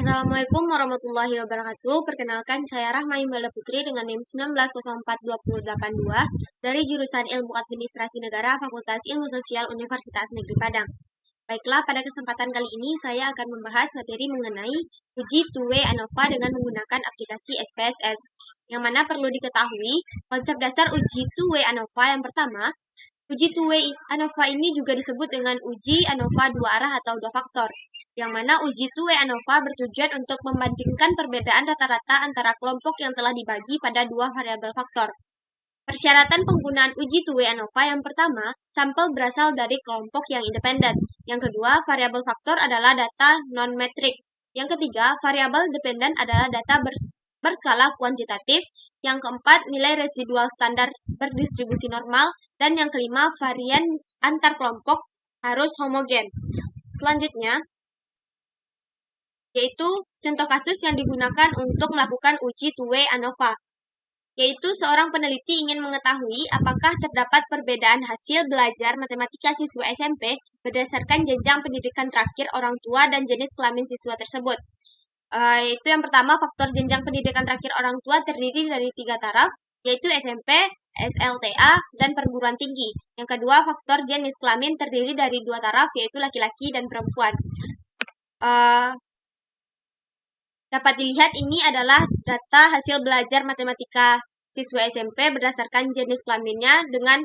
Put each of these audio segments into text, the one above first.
Assalamualaikum warahmatullahi wabarakatuh. Perkenalkan, saya Rahma Imelda Putri dengan NIM 19042082 dari jurusan Ilmu Administrasi Negara Fakultas Ilmu Sosial Universitas Negeri Padang. Baiklah, pada kesempatan kali ini saya akan membahas materi mengenai uji two-way ANOVA dengan menggunakan aplikasi SPSS. Yang mana perlu diketahui, konsep dasar uji two-way ANOVA yang pertama, uji two-way ANOVA ini juga disebut dengan uji ANOVA dua arah atau dua faktor, yang mana uji two-way ANOVA bertujuan untuk membandingkan perbedaan rata-rata antara kelompok yang telah dibagi pada dua variabel faktor. Persyaratan penggunaan uji two-way ANOVA yang pertama, sampel berasal dari kelompok yang independen. Yang kedua, variabel faktor adalah data non-metrik. Yang ketiga, variabel dependen adalah data berskala kuantitatif. Yang keempat, nilai residual standar berdistribusi normal. Dan yang kelima, varian antar kelompok harus homogen. Selanjutnya, yaitu contoh kasus yang digunakan untuk melakukan uji two-way ANOVA, yaitu seorang peneliti ingin mengetahui apakah terdapat perbedaan hasil belajar matematika siswa SMP berdasarkan jenjang pendidikan terakhir orang tua dan jenis kelamin siswa tersebut. Itu yang pertama, faktor jenjang pendidikan terakhir orang tua terdiri dari 3 taraf, yaitu SMP, SLTA, dan perguruan tinggi. Yang kedua, faktor jenis kelamin terdiri dari 2 taraf, yaitu laki-laki dan perempuan. Dapat dilihat ini adalah data hasil belajar matematika siswa SMP berdasarkan jenis kelaminnya dengan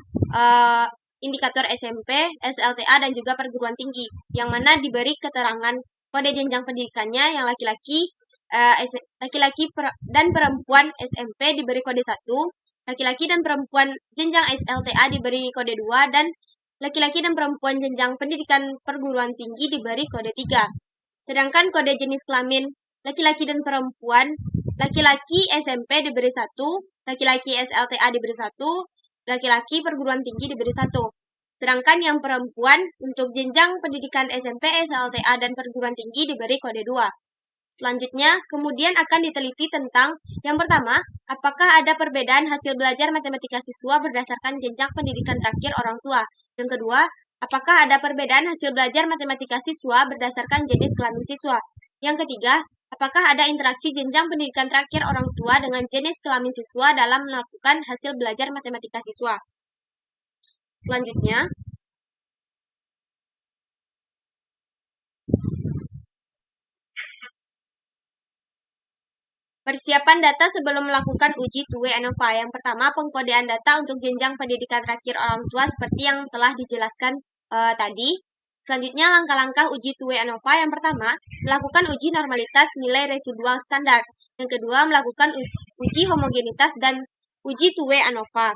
indikator SMP, SLTA, dan juga perguruan tinggi, yang mana diberi keterangan kode jenjang pendidikannya. Yang laki-laki dan perempuan SMP diberi kode 1, laki-laki dan perempuan jenjang SLTA diberi kode 2, dan laki-laki dan perempuan jenjang pendidikan perguruan tinggi diberi kode 3. Sedangkan kode jenis kelamin laki-laki dan perempuan, laki-laki SMP diberi 1, laki-laki SLTA diberi 1, laki-laki perguruan tinggi diberi 1. Sedangkan yang perempuan untuk jenjang pendidikan SMP, SLTA, dan perguruan tinggi diberi kode 2. Selanjutnya, kemudian akan diteliti tentang yang pertama, apakah ada perbedaan hasil belajar matematika siswa berdasarkan jenjang pendidikan terakhir orang tua. Yang kedua, apakah ada perbedaan hasil belajar matematika siswa berdasarkan jenis kelamin siswa. Yang ketiga, apakah ada interaksi jenjang pendidikan terakhir orang tua dengan jenis kelamin siswa dalam melakukan hasil belajar matematika siswa. Selanjutnya, persiapan data sebelum melakukan uji two-way ANOVA. Yang pertama, pengkodean data untuk jenjang pendidikan terakhir orang tua seperti yang telah dijelaskan tadi. Selanjutnya, langkah-langkah uji two-way ANOVA. Yang pertama, melakukan uji normalitas nilai residual standar. Yang kedua, melakukan uji homogenitas dan uji two-way ANOVA.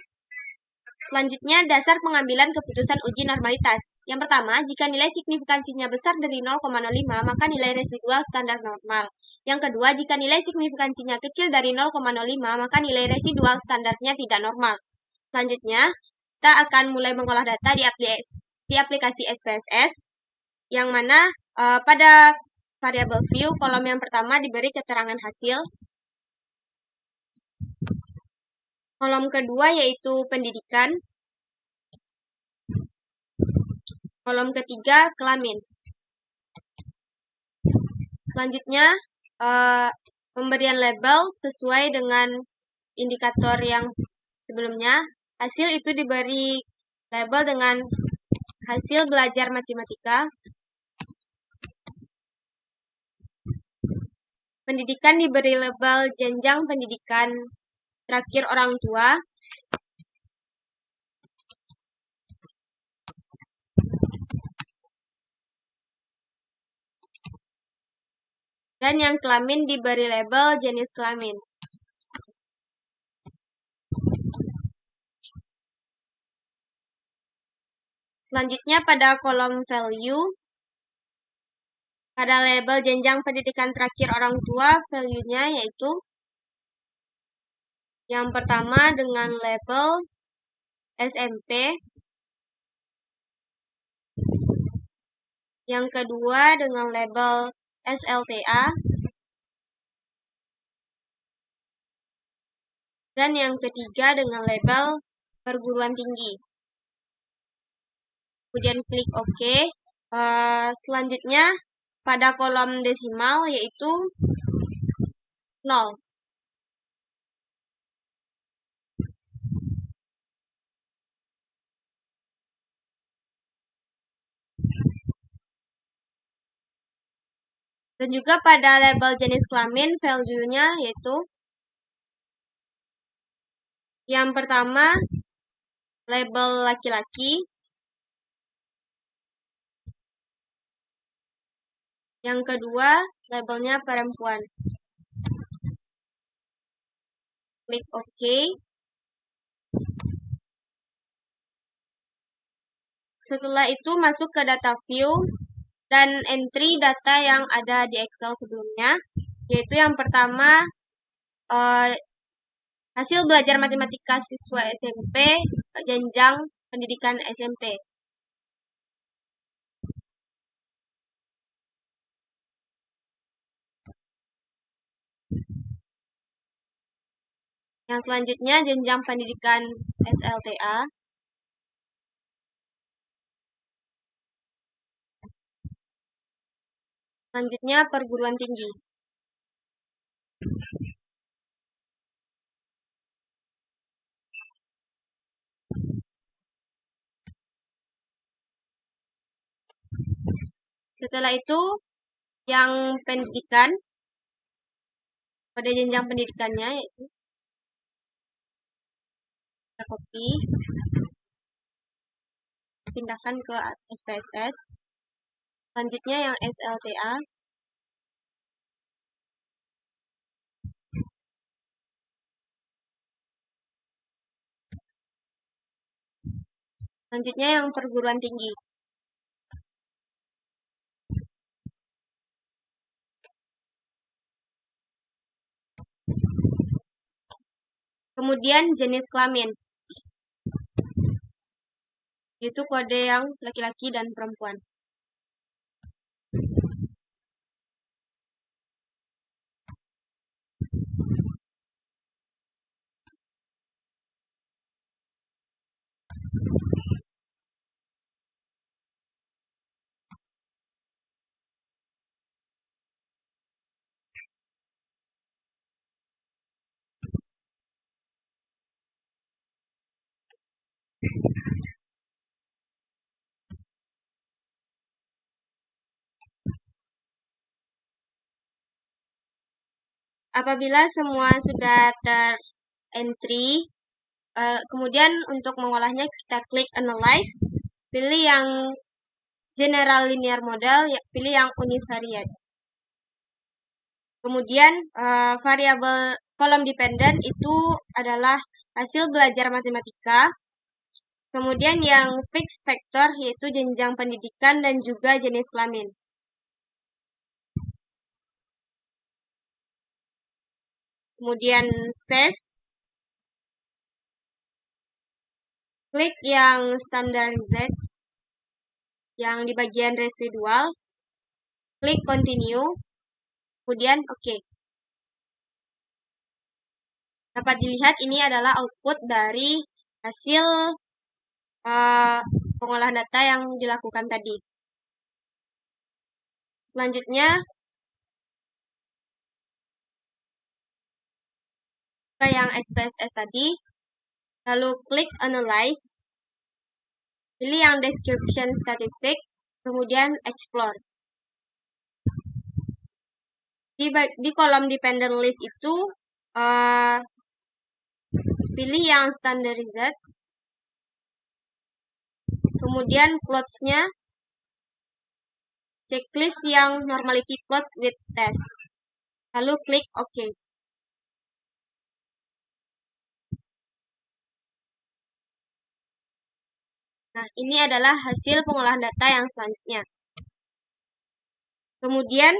Selanjutnya, dasar pengambilan keputusan uji normalitas. Yang pertama, jika nilai signifikansinya besar dari 0,05, maka nilai residual standar normal. Yang kedua, jika nilai signifikansinya kecil dari 0,05, maka nilai residual standarnya tidak normal. Selanjutnya, kita akan mulai mengolah data di aplikasi SPSS, yang mana pada variabel view, kolom yang pertama diberi keterangan hasil. Kolom kedua yaitu pendidikan. Kolom ketiga kelamin. Selanjutnya, pemberian label sesuai dengan indikator yang sebelumnya. Hasil itu diberi label dengan hasil belajar matematika. Pendidikan diberi label jenjang pendidikan terakhir orang tua. Dan yang kelamin diberi label jenis kelamin. Selanjutnya pada kolom value, pada label jenjang pendidikan terakhir orang tua, value-nya yaitu yang pertama dengan label SMP, yang kedua dengan label SLTA, dan yang ketiga dengan label perguruan tinggi. Kemudian klik OK. Selanjutnya pada kolom desimal yaitu 0. Dan juga pada label jenis kelamin value-nya yaitu yang pertama label laki-laki, yang kedua labelnya perempuan. Klik OK. Setelah itu masuk ke data view dan entry data yang ada di Excel sebelumnya, yaitu yang pertama hasil belajar matematika siswa SMP jenjang pendidikan SMP. Yang selanjutnya jenjang pendidikan SLTA. Selanjutnya perguruan tinggi. Setelah itu yang pendidikan, pada jenjang pendidikannya yaitu kita copy, pindahkan ke SPSS. Selanjutnya yang SLTA. Selanjutnya yang perguruan tinggi. Kemudian jenis kelamin, yaitu kode yang laki-laki dan perempuan. Apabila semua sudah ter-entry, kemudian untuk mengolahnya kita klik Analyze, pilih yang General Linear Model, pilih yang Univariate. Kemudian variabel kolom dependen itu adalah hasil belajar matematika. Kemudian yang fixed factor yaitu jenjang pendidikan dan juga jenis kelamin. Kemudian save. Klik yang standardized yang di bagian residual. Klik continue. Kemudian OK. Dapat dilihat ini adalah output dari hasil pengolahan data yang dilakukan tadi. Selanjutnya, ke yang SPSS tadi, lalu klik Analyze, pilih yang Description Statistic, kemudian Explore. Di kolom Dependent List itu, pilih yang Standardized, kemudian plots-nya, checklist yang Normality Plots with Test, lalu klik OK. Nah, ini adalah hasil pengolahan data yang selanjutnya. Kemudian,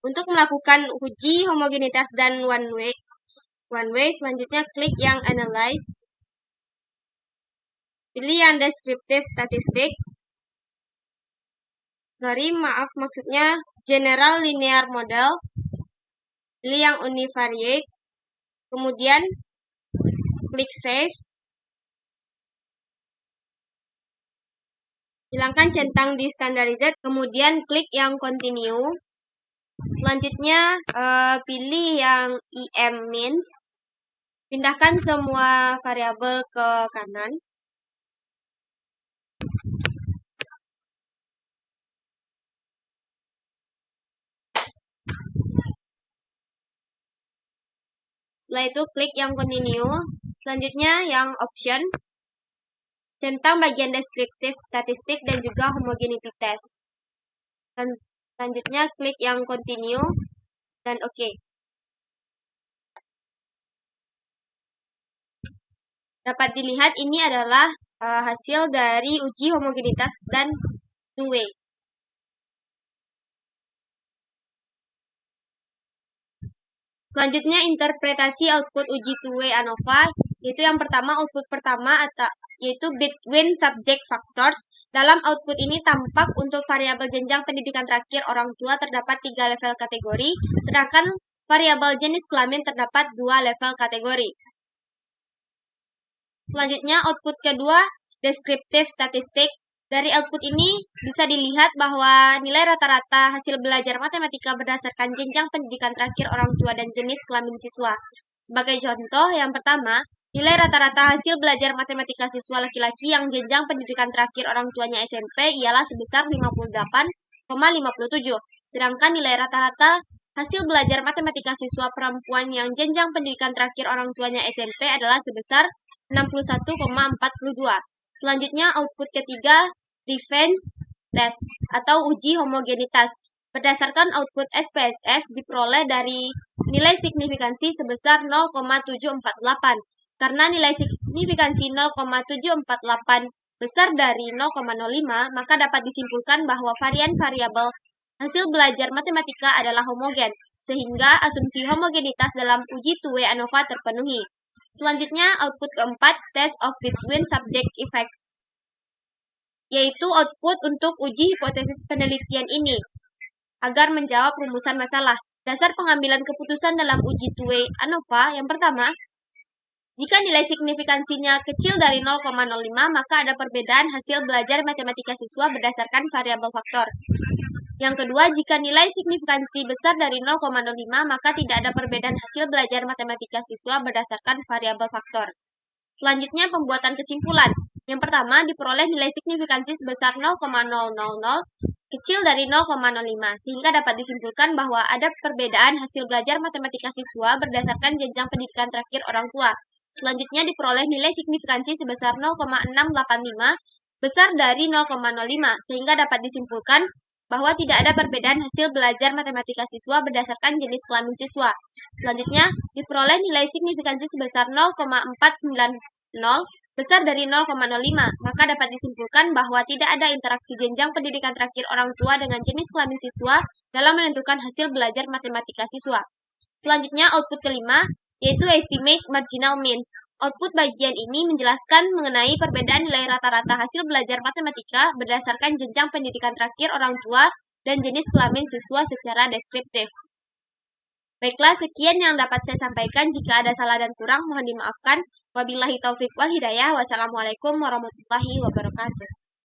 untuk melakukan uji homogenitas dan one way, selanjutnya klik yang Analyze, pilih yang Descriptive Statistic, maksudnya General Linear Model, pilih yang Univariate, kemudian klik Save, Hilangkan centang di standardized, kemudian klik yang continue. Selanjutnya pilih yang em means. Pindahkan semua variabel ke kanan. Setelah itu klik yang continue. Selanjutnya yang option. Centang bagian deskriptif statistik dan juga homogeneity test. Dan selanjutnya klik yang continue dan OK. Dapat dilihat ini adalah hasil dari uji homogenitas dan two-way. Selanjutnya interpretasi output uji two-way ANOVA, yaitu yang pertama output pertama yaitu between subject factors. Dalam output ini tampak untuk variabel jenjang pendidikan terakhir orang tua terdapat 3 level kategori, sedangkan variabel jenis kelamin terdapat 2 level kategori. Selanjutnya output kedua deskriptif statistik. Dari output ini bisa dilihat bahwa nilai rata-rata hasil belajar matematika berdasarkan jenjang pendidikan terakhir orang tua dan jenis kelamin siswa. Sebagai contoh, yang pertama, nilai rata-rata hasil belajar matematika siswa laki-laki yang jenjang pendidikan terakhir orang tuanya SMP ialah sebesar 58,57. Sedangkan nilai rata-rata hasil belajar matematika siswa perempuan yang jenjang pendidikan terakhir orang tuanya SMP adalah sebesar 61,42. Selanjutnya output ketiga defense test atau uji homogenitas. Berdasarkan output SPSS diperoleh dari nilai signifikansi sebesar 0,748. Karena nilai signifikansi 0,748 besar dari 0,05, maka dapat disimpulkan bahwa varian variabel hasil belajar matematika adalah homogen, sehingga asumsi homogenitas dalam uji two-way ANOVA terpenuhi. Selanjutnya, output keempat, test of between subject effects, yaitu output untuk uji hipotesis penelitian ini agar menjawab rumusan masalah. Dasar pengambilan keputusan dalam uji two-way ANOVA yang pertama, jika nilai signifikansinya kecil dari 0,05, maka ada perbedaan hasil belajar matematika siswa berdasarkan variabel faktor. Yang kedua, jika nilai signifikansi besar dari 0,05, maka tidak ada perbedaan hasil belajar matematika siswa berdasarkan variabel faktor. Selanjutnya, pembuatan kesimpulan. Yang pertama, diperoleh nilai signifikansi sebesar 0,000 kecil dari 0,05, sehingga dapat disimpulkan bahwa ada perbedaan hasil belajar matematika siswa berdasarkan jenjang pendidikan terakhir orang tua. Selanjutnya, diperoleh nilai signifikansi sebesar 0,685 besar dari 0,05, sehingga dapat disimpulkan bahwa tidak ada perbedaan hasil belajar matematika siswa berdasarkan jenis kelamin siswa. Selanjutnya, diperoleh nilai signifikansi sebesar 0,490 besar dari 0,05, maka dapat disimpulkan bahwa tidak ada interaksi jenjang pendidikan terakhir orang tua dengan jenis kelamin siswa dalam menentukan hasil belajar matematika siswa. Selanjutnya, output kelima, yaitu estimate marginal means. Output bagian ini menjelaskan mengenai perbedaan nilai rata-rata hasil belajar matematika berdasarkan jenjang pendidikan terakhir orang tua dan jenis kelamin siswa secara deskriptif. Baiklah, sekian yang dapat saya sampaikan. Jika ada salah dan kurang, mohon dimaafkan. Wabillahi taufiq wal hidayah. Wassalamualaikum warahmatullahi wabarakatuh.